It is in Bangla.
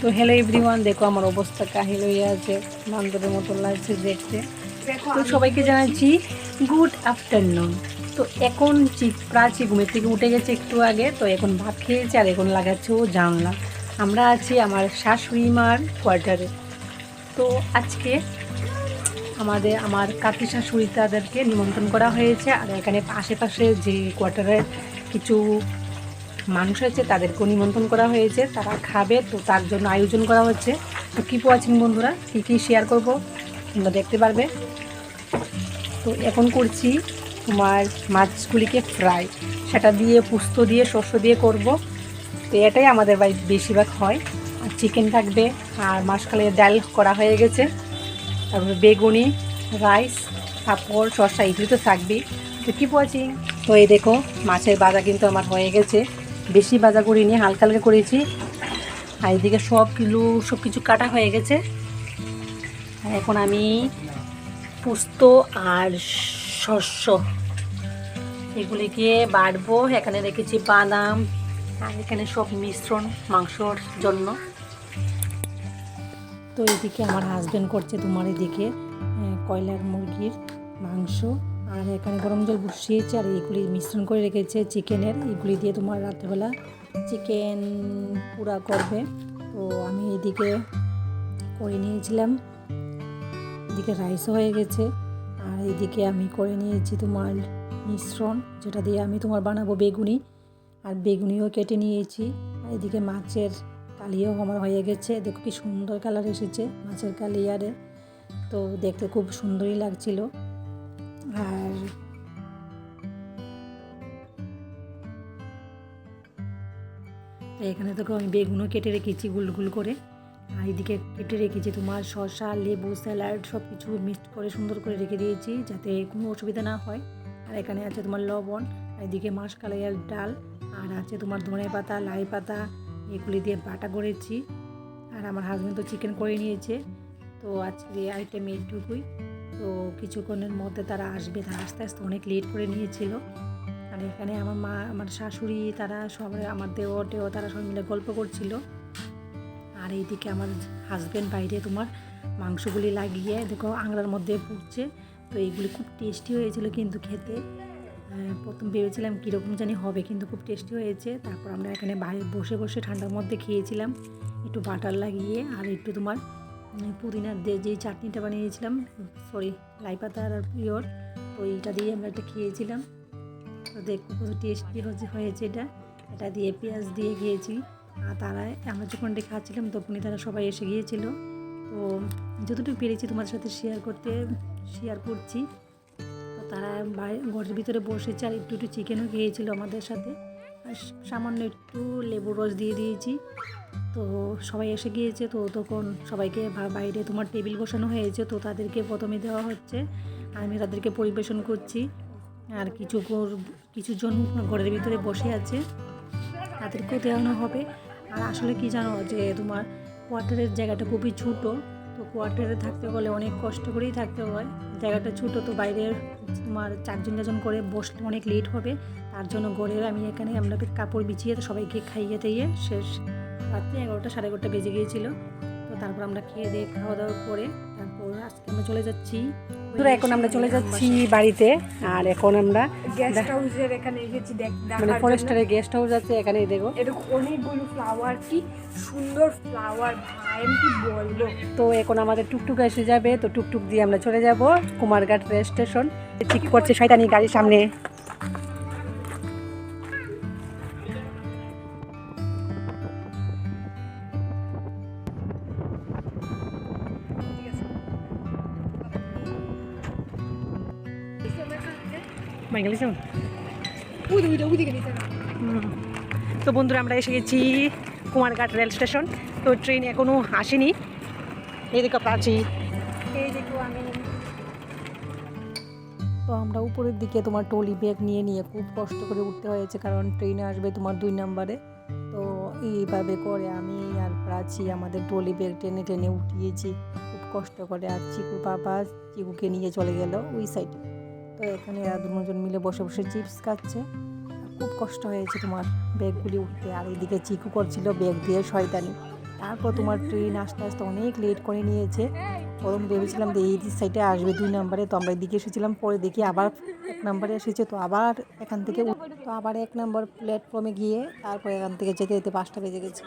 তো হ্যালো এভরিওয়ান, দেখো আমার অবস্থা কাহিল হয়ে আছে, বান্দরের মতো লাগছে দেখতে। তো সবাইকে জানাচ্ছি গুড আফটারনুন। তো এখন প্রাচী ঘুমের থেকে উঠে গেছে একটু আগে, তো এখন ভাত খেয়েছে আর এখন লাগাচ্ছে ও জানলা। আমরা আছি আমার শাশুড়ি মার কোয়ার্টারে। তো আজকে আমার কাকি শাশুড়ি তাদেরকে নিমন্ত্রণ করা হয়েছে, আর এখানে আশেপাশে যে কোয়ার্টারের কিছু মানুষ আছে তাদেরকেও নিমন্ত্রণ করা হয়েছে, তারা খাবে, তো তার জন্য আয়োজন করা হচ্ছে। তো কী আছেন বন্ধুরা, কী কী শেয়ার করব তোমরা দেখতে পারবে। তো এখন করছি তোমার মাছগুলিকে ফ্রাই, সেটা দিয়ে পুস্ত দিয়ে শস্য দিয়ে করব। তো এটাই আমাদের বাড়িতে বেশিরভাগ হয়। আর চিকেন থাকবে, আর মাসকালের ডাল করা হয়ে গেছে, তারপরে বেগুনি, রাইস, পাঁপড়, শসা, এগুলি তো থাকবেই। তো কী আছি। তো এই দেখো মাছের ভাজা কিন্তু আমার হয়ে গেছে, বেশি ভাজা করিনি, হালকা হালকা করেছি। আর এদিকে সব কিছু কাটা হয়ে গেছে। আর এখন আমি পোস্ত আর শস্য এগুলিকে বাটবো। এখানে রেখেছি বাদাম, আর এখানে সব মিশ্রণ মাংসর জন্য। তো এদিকে আমার হাজব্যান্ড করছে তোমার এদিকে কয়লার মুরগির মাংস, আর এখানে গরম জল বসিয়েছে, আর এইগুলি মিশ্রণ করে রেখেছে চিকেনের, এইগুলি দিয়ে তোমার রাত্রেবেলা চিকেন পুরা করবে। তো আমি এদিকে করে নিয়েছিলাম, এদিকে রাইসও হয়ে গেছে, আর এদিকে আমি করে নিয়েছি তোমার মিশ্রণ, যেটা দিয়ে আমি তোমার বানাবো বেগুনি, আর বেগুনিও কেটে নিয়েছি। আর এদিকে মাছের কালিয়াও আমার হয়ে গেছে, দেখো কি সুন্দর কালার এসেছে মাছের কালিয়ারে, তো দেখতে খুব সুন্দরই লাগছিল। আর এখানে দেখো আমি বেগুনও কেটে রেখেছি গুল গুল করে, আর এদিকে কেটে রেখেছি তোমার শসা, লেবু, স্যালাড সব কিছু মিক্সড করে সুন্দর করে রেখে দিয়েছি যাতে কোনো অসুবিধা না হয়। আর এখানে আছে তোমার লবণ, আর এদিকে মাসকালাইয়ের ডাল, আর আছে তোমার ধনে পাতা, লাই পাতা, এগুলি দিয়ে বাটা করেছি। আর আমার হাজব্যান্ড তো চিকেন করে নিয়েছে। তো আজকে আইটেম এইটুকুই। তো কিছুক্ষণের মধ্যে তারা আসবে, তারা আস্তে আস্তে অনেক লেট করে নিয়েছিল। আর এখানে আমার মা, আমার শাশুড়ি, তারা সবাই, আমার দেওর তারা সবাই মিলে গল্প করছিল। আর এইদিকে আমার হাজব্যান্ড বাইরে তোমার মাংসগুলি লাগিয়ে দেখো আংড়ার মধ্যে পুড়ছে। তো এইগুলি খুব টেস্টি হয়েছিল কিন্তু খেতে, প্রথম ভেবেছিলাম কীরকম জানি হবে, কিন্তু খুব টেস্টি হয়েছে। তারপর আমরা এখানে বাইরে বসে বসে ঠান্ডার মধ্যে খেয়েছিলাম, একটু বাটার লাগিয়ে, আর একটু তোমার পুদিনার দিয়ে যেই চাটনিটা বানিয়েছিলাম, লাই পাতা আর পিওর, তো এইটা দিয়ে আমরা একটা খেয়েছিলাম। তো দেখো কত টেস্টি হয়েছে এটা দিয়ে পেঁয়াজ দিয়ে খেয়েছি। আর আমরা যখন এটা খাচ্ছিলাম তখনই তারা সবাই এসে গিয়েছিল। তো যতটুকু পেরেছি তোমাদের সাথে শেয়ার করছি। তো তারা ঘরের ভিতরে বসেছে, আর একটু চিকেনও খেয়েছিল আমাদের সাথে, আর সামান্য একটু লেবুর রস দিয়ে দিয়েছি। তো সবাই এসে গিয়েছে, তো তখন সবাইকে বাইরে তোমার টেবিল বসানো হয়েছে, তো তাদেরকে প্রথমে দেওয়া হচ্ছে, আমি তাদেরকে পরিবেশন করছি। আর কিছুজন ঘরের ভিতরে বসে আছে, তাদেরকেও দেওয়ানো হবে। আর আসলে কি জানো, যে তোমার কোয়ার্টারের জায়গাটা খুবই ছোটো, তো কোয়ার্টারে থাকতে গেলে অনেক কষ্ট করেই থাকতে হয়, জায়গাটা ছোটো, তো বাইরের তোমার 4জন করে বসলে অনেক লেট হবে। তার জন্য ঘরে আমরা কাপড় বিছিয়ে সবাইকে খাইয়ে দিয়ে শেষ, রাত্রে 11টা 11:30 বেজে গিয়েছিল। তো তারপর আমরা খাওয়া দাওয়া করে তারপর আজকে আমরা চলে যাচ্ছি। এখন আমরা চলে যাচ্ছি বাড়িতে, আর এখন আমরা গেস্ট হাউসের এখানে এসেছি মানে ফরেস্টারের গেস্ট হাউস আছে এখানে, দেখো এরককম অনেকগুলো ফ্লাওয়ার, কি সুন্দর ফ্লাওয়ার ভাই, আমি কি বলবো। তো এখন আমাদের টুকটুক এসে যাবে, তো টুকটুক দিয়ে আমরা চলে যাব কুমারঘাট রেল স্টেশন। ঠিক করছে শয়তানি গাড়ির সামনে। তো বন্ধুরা আমরা এসে গেছি কুমারঘাট রেল স্টেশন। তো ট্রেন এখনও আসেনি, এই দেখো প্রাচী, এই দেখো আমি। তো আমরা উপরের দিকে তোমার ট্রলি ব্যাগ নিয়ে খুব কষ্ট করে উঠতে হয়েছে, কারণ ট্রেনে আসবে তোমার 2 নম্বরে। তো এইভাবে করে আমি আর প্রাচী আমাদের ট্রলি ব্যাগ টেনে উঠিয়েছি খুব কষ্ট করে। আর চিকুকে নিয়ে চলে গেল ওই সাইডে। তো এখানে এরা 2জন মিলে বসে বসে চিপস খাচ্ছে, খুব কষ্ট হয়েছে তোমার ব্যাগগুলি উঠতে। আর এইদিকে চিকু করছিল ব্যাগ দিয়ে শয়তানি, তারপর তোমার ট্রেন আস্তে আস্তে অনেক লেট করে নিয়েছে। প্রথম ভেবেছিলাম যে এই সাইডে আসবে 2 নম্বরে, তো আমরা এদিকে এসেছিলাম, পরে দেখি আবার 1 নম্বরে এসেছে, তো আবার এখান থেকে তো আবার 1 নম্বর প্ল্যাটফর্মে গিয়ে তারপর এখান থেকে যেতে যেতে 5টা বেজে গেছে।